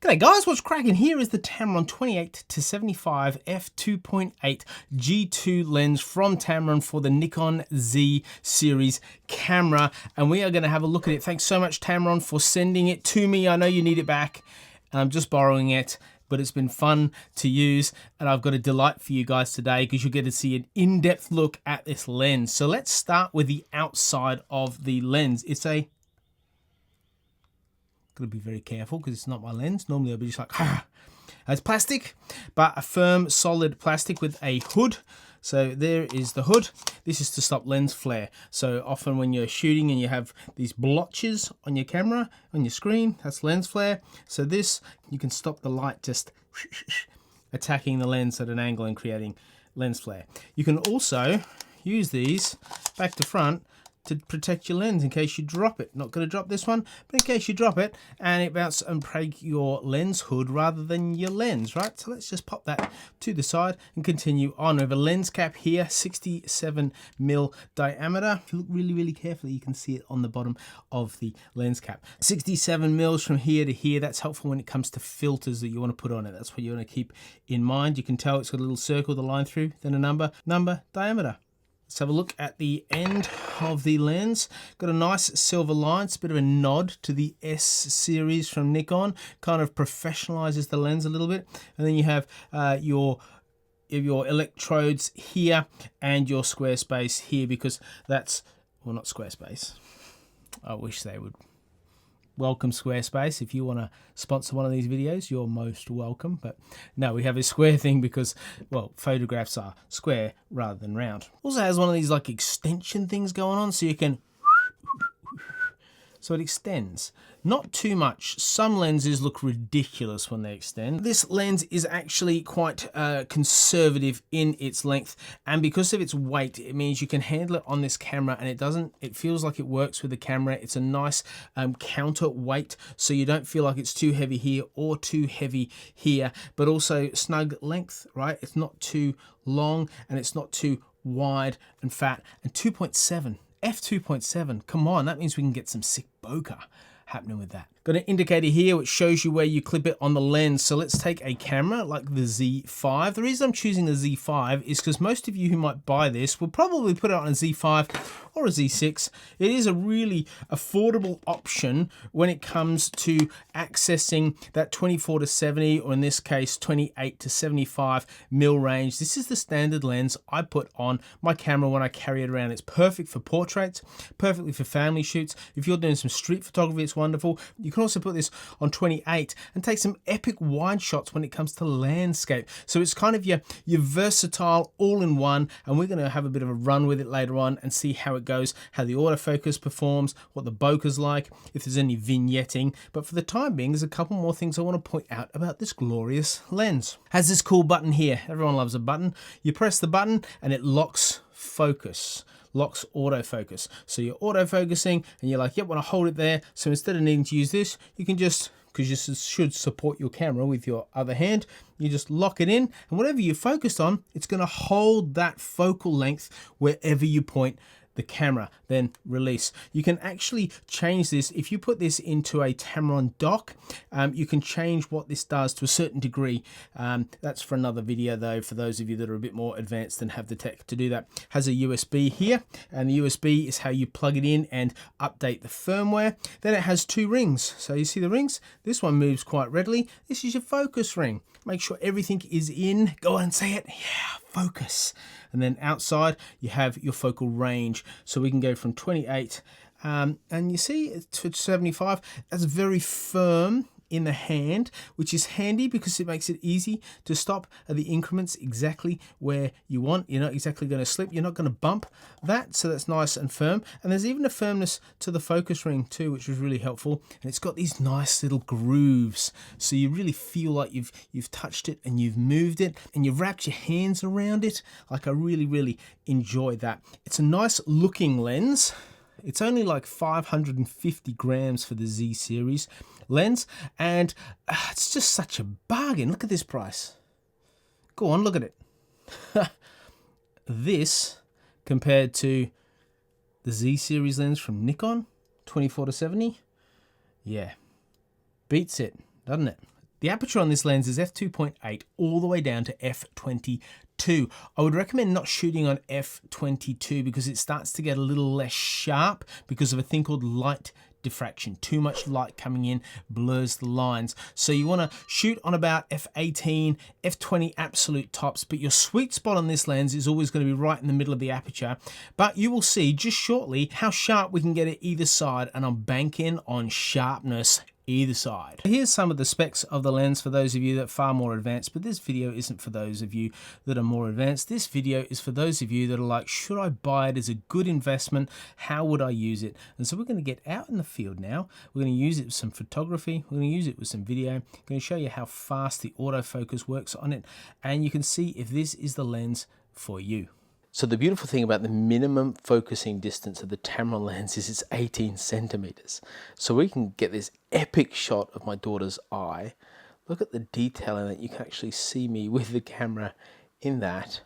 G'day guys, what's cracking? Here is the Tamron 28-75 F2.8 G2 lens from Tamron for the Nikon Z series camera, and we are going to have a look at it. Thanks so much Tamron for sending it to me. I know you need it back, and I'm just borrowing it, but it's been fun to use, and I've got a delight for you guys today because you'll get to see an in-depth look at this lens. So let's start with the outside of the lens. Got to be very careful because it's not my lens. Normally I'll be just like, it's plastic, but a firm, solid plastic with a hood. So there is the hood. This is to stop lens flare. So often when you're shooting and you have these blotches on your camera, on your screen, that's lens flare. So this, you can stop the light just attacking the lens at an angle and creating lens flare. You can also use these back to front to protect your lens in case you drop it. Not going to drop this one, but in case you drop it and it bounces and break your lens hood rather than your lens, right? So let's just pop that to the side and continue on. We have a lens cap here, 67mm diameter. If you look really, really carefully, you can see it on the bottom of the lens cap. 67mm from here to here. That's helpful when it comes to filters that you want to put on it. That's what you want to keep in mind. You can tell it's got a little circle, the line through, then a number, diameter. Let's have a look at the end of the lens. Got a nice silver line. It's a bit of a nod to the S series from Nikon. Kind of professionalizes the lens a little bit. And then you have your electrodes here and your square space here, because that's, well, not square space. I wish they would. Welcome Squarespace. If you want to sponsor one of these videos, you're most welcome. But no, we have a square thing because, well, photographs are square rather than round. Also has one of these like extension things going on, so you can, so it extends. Not too much. Some lenses look ridiculous when they extend. This lens is actually quite conservative in its length, and because of its weight, it means you can handle it on this camera and it feels like it works with the camera. It's a nice counterweight, so you don't feel like it's too heavy here or too heavy here, but also snug length, right? It's not too long and it's not too wide and fat. And 2.7, f2.7, come on, that means we can get some sick bokeh happening with that. Got an indicator here which shows you where you clip it on the lens. So let's take a camera like the Z5. The reason I'm choosing the Z5 is because most of you who might buy this will probably put it on a Z5 or a Z6. It is a really affordable option when it comes to accessing that 24-70, or in this case 28-75mm range. This is the standard lens I put on my camera when I carry it around. It's perfect for portraits, perfectly for family shoots. If you're doing some street photography, it's wonderful. You can also put this on 28 and take some epic wide shots when it comes to landscape. So it's kind of your versatile all-in-one, and we're going to have a bit of a run with it later on and see how it goes, how the autofocus performs, what the bokeh's like, if there's any vignetting. But for the time being, there's a couple more things I want to point out about this glorious lens. Has this cool button here. Everyone loves a button. You press the button and it locks focus. Locks autofocus. So you're autofocusing and you're like, yep, when I hold it there. So instead of needing to use this, you can just, because you should support your camera with your other hand, you just lock it in, and whatever you're focused on, it's going to hold that focal length wherever you point the camera, then release. You can actually change this. If you put this into a Tamron dock, you can change what this does to a certain degree. That's for another video though, for those of you that are a bit more advanced and have the tech to do that. Has a USB here, and the USB is how you plug it in and update the firmware. Then it has two rings. So you see the rings? This one moves quite readily. This is your focus ring. Make sure everything is in. Go on and say it. Yeah, focus. And then outside you have your focal range, so we can go from 28 and you see to 75. That's very firm in the hand, which is handy because it makes it easy to stop at the increments exactly where you want. You're not exactly going to slip, you're not going to bump that, so that's nice and firm. And there's even a firmness to the focus ring too, which was really helpful. And it's got these nice little grooves, so you really feel like you've touched it and you've moved it and you've wrapped your hands around it. Like, I really enjoy that. It's a nice looking lens. It's only like 550 grams for the Z series lens, and it's just such a bargain. Look at this price. Go on, look at it. This compared to the Z series lens from Nikon, 24-70, yeah, beats it, doesn't it? The aperture on this lens is f2.8 all the way down to f22. I would recommend not shooting on f22 because it starts to get a little less sharp because of a thing called light diffraction. Too much light coming in blurs the lines. So you want to shoot on about f18, f20 absolute tops, but your sweet spot on this lens is always going to be right in the middle of the aperture. But you will see just shortly how sharp we can get it either side, and I'm banking on sharpness either side. Here's some of the specs of the lens for those of you that are far more advanced, but this video isn't for those of you that are more advanced. This video is for those of you that are like, should I buy it as a good investment? How would I use it? And so we're going to get out in the field now. We're going to use it with some photography. We're going to use it with some video. I'm going to show you how fast the autofocus works on it, and you can see if this is the lens for you. So the beautiful thing about the minimum focusing distance of the Tamron lens is it's 18 centimeters. So we can get this epic shot of my daughter's eye. Look at the detail in it. You can actually see me with the camera in that.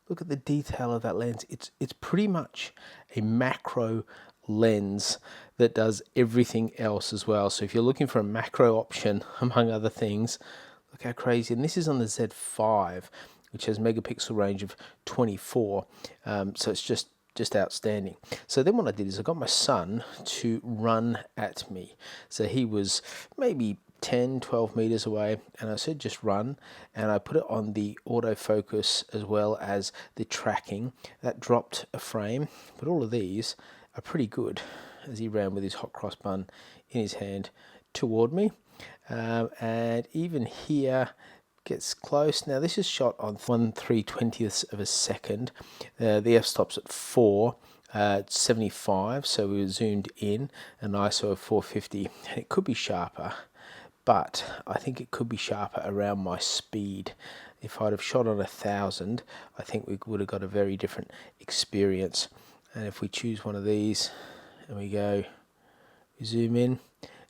Look at the detail of that lens. It's pretty much a macro lens that does everything else as well. So if you're looking for a macro option, among other things, look how crazy. And this is on the Z5, which has megapixel range of 24, so it's just outstanding. So then what I did is I got my son to run at me. So he was maybe 10, 12 meters away, and I said just run, and I put it on the autofocus as well as the tracking. That dropped a frame, but all of these are pretty good as he ran with his hot cross bun in his hand toward me. And even here, gets close. Now this is shot on 1/320th of a second. The f-stop's at 4/75, so we were zoomed in, an ISO of 450. And it could be sharper, but I think it could be sharper around my speed. If I'd have shot on 1000, I think we would have got a very different experience. And if we choose one of these and we go, we zoom in,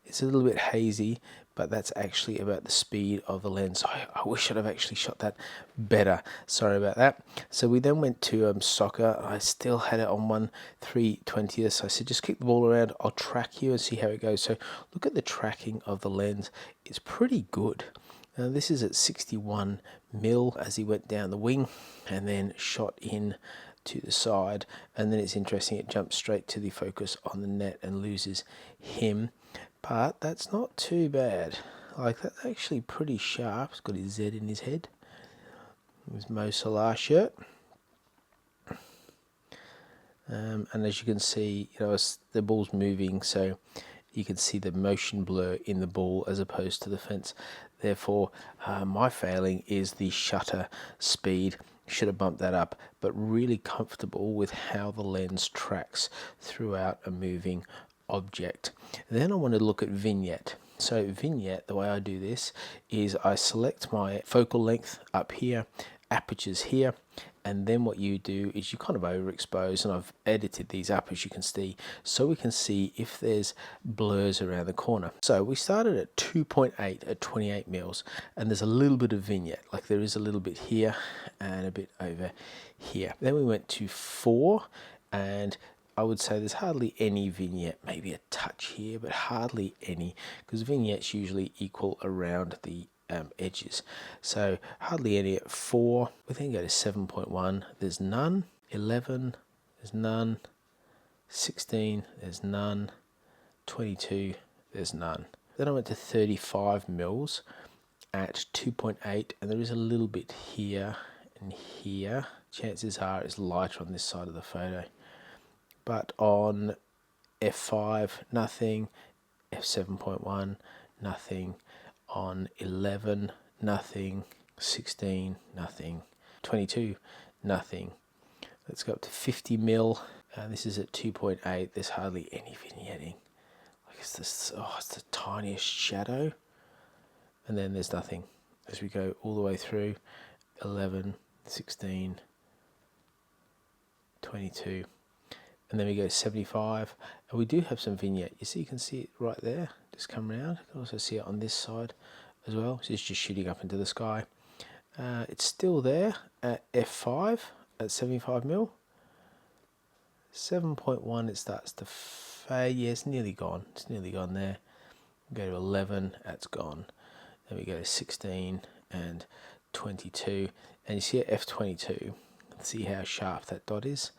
it's a little bit hazy, but that's actually about the speed of the lens. I wish I'd have actually shot that better. Sorry about that. So we then went to soccer. I still had it on 1/320th. So I said, just kick the ball around. I'll track you and see how it goes. So look at the tracking of the lens. It's pretty good. Now this is at 61mm as he went down the wing and then shot in to the side. And then it's interesting, it jumps straight to the focus on the net and loses him. But that's not too bad. Like, that's actually pretty sharp. He's got his Z in his head. His Mo Salah shirt. And as you can see, you know, the ball's moving, so you can see the motion blur in the ball as opposed to the fence. Therefore, my failing is the shutter speed. Should have bumped that up, but really comfortable with how the lens tracks throughout a moving object. Then I want to look at vignette. So vignette, the way I do this is I select my focal length up here, apertures here, and then what you do is you kind of overexpose, and I've edited these up as you can see, so we can see if there's blurs around the corner. So we started at 2.8 at 28 mils, and there's a little bit of vignette, like there is a little bit here and a bit over here. Then we went to 4, and I would say there's hardly any vignette, maybe a touch here, but hardly any, because vignettes usually equal around the edges. So hardly any at 4. We then go to 7.1, there's none. 11, there's none. 16, there's none. 22, there's none. Then I went to 35 mils at 2.8, and there is a little bit here and here. Chances are it's lighter on this side of the photo. But on F5, nothing. F7.1, nothing. On 11, nothing. 16, nothing. 22, nothing. Let's go up to 50 mil. This is at 2.8. There's hardly any vignetting. Like it's the tiniest shadow. And then there's nothing as we go all the way through. 11, 16, 22. And then we go 75, and we do have some vignette. You see, you can see it right there, just come around. You can also see it on this side as well. So it's just shooting up into the sky. It's still there at F5 at 75 mil. 7.1, it starts to fade. Yeah, it's nearly gone. It's nearly gone there. Go to 11, that's gone. Then we go 16 and 22, and you see at f22, see how sharp that dot is,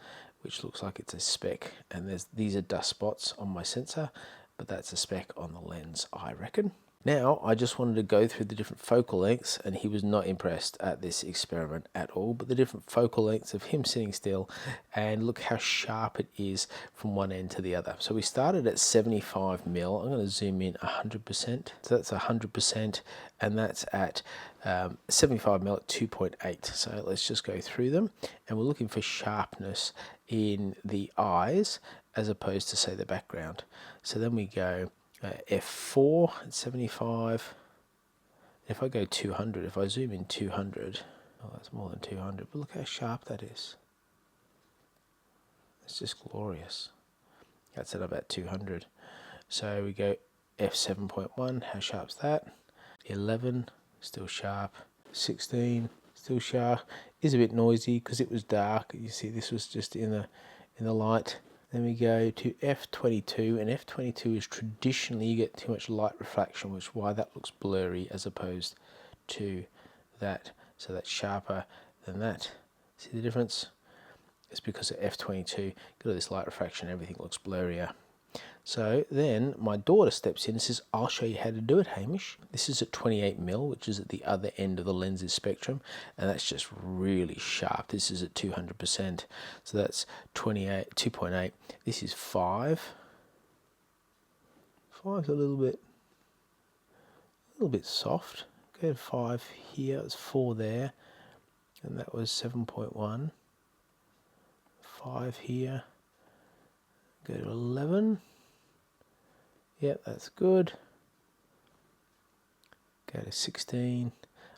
which looks like it's a speck, and these are dust spots on my sensor, but that's a speck on the lens, I reckon. Now, I just wanted to go through the different focal lengths, and he was not impressed at this experiment at all, but the different focal lengths of him sitting still, and look how sharp it is from one end to the other. So we started at 75mm. I'm going to zoom in 100%. So that's 100%, and that's at 75mm at 2.8. So let's just go through them, and we're looking for sharpness in the eyes as opposed to, say, the background. So then we go f4 at 75. If I go 200, if I zoom in 200, oh, that's more than 200, but look how sharp that is. It's just glorious. That's at about 200. So we go f7.1, how sharp's that? 11, still sharp. 16, still sharp. Is a bit noisy because it was dark. You see, this was just in the light. Then we go to f22, and f22 is traditionally, you get too much light refraction, which is why that looks blurry as opposed to that. So that's sharper than that. See the difference? It's because at f22, got all this light refraction, everything looks blurrier. So then my daughter steps in and says, I'll show you how to do it, Hamish. This is at 28mm, which is at the other end of the lens's spectrum, and that's just really sharp. This is at 200%, so that's 2.8. This is 5. 5's a little bit soft. Go to 5 here, it's 4 there, and that was 7.1. 5 here. Go to 11. Yep, that's good. Go to 16.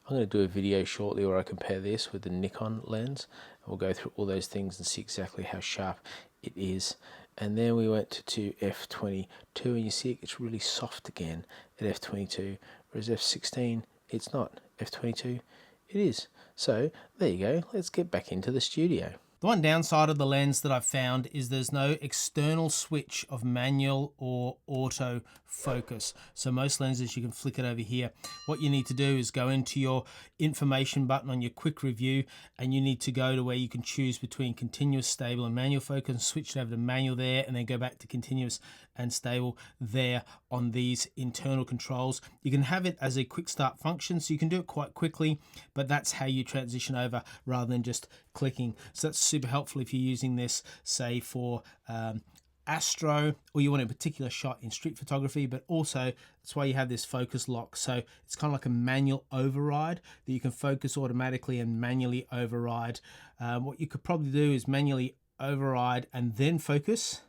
I'm going to do a video shortly where I compare this with the Nikon lens, and we'll go through all those things and see exactly how sharp it is. And then we went to f22, and you see it gets really soft again at f22, whereas f16 it's not. F22 it is. So there you go. Let's get back into the studio. The one downside of the lens that I've found is there's no external switch of manual or auto focus. So most lenses you can flick it over here. What you need to do is go into your information button on your quick review, and you need to go to where you can choose between continuous, stable and manual focus, and switch it over to manual there, and then go back to continuous and stable there on these internal controls. You can have it as a quick start function, so you can do it quite quickly, but that's how you transition over rather than just clicking. So that's super helpful if you're using this, say, for astro, or you want a particular shot in street photography, but also that's why you have this focus lock. So it's kind of like a manual override that you can focus automatically and manually override. What you could probably do is manually override and then focus,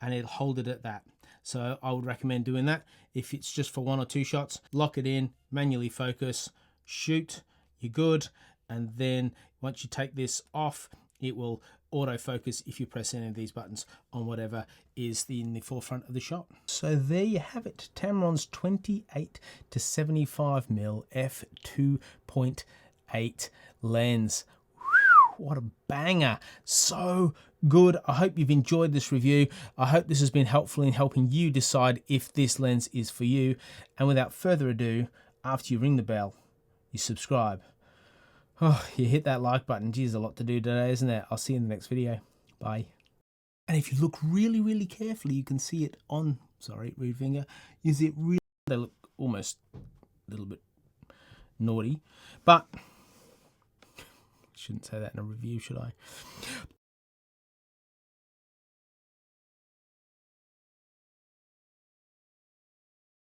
and it'll hold it at that. So I would recommend doing that. If it's just for 1 or 2 shots, lock it in, manually focus, shoot, you're good. And then once you take this off, it will autofocus if you press any of these buttons on whatever is in the forefront of the shot. So there you have it, Tamron's 28-75mm F2.8 lens. What a banger. So good. I hope you've enjoyed this review. I hope this has been helpful in helping you decide if this lens is for you. And without further ado, after you ring the bell, you subscribe. Oh, you hit that like button. Geez, a lot to do today, isn't it? I'll see you in the next video. Bye. And if you look really, really carefully, you can see it on, sorry, rear finger. You see it really, they look almost a little bit naughty, but shouldn't say that in a review, should I?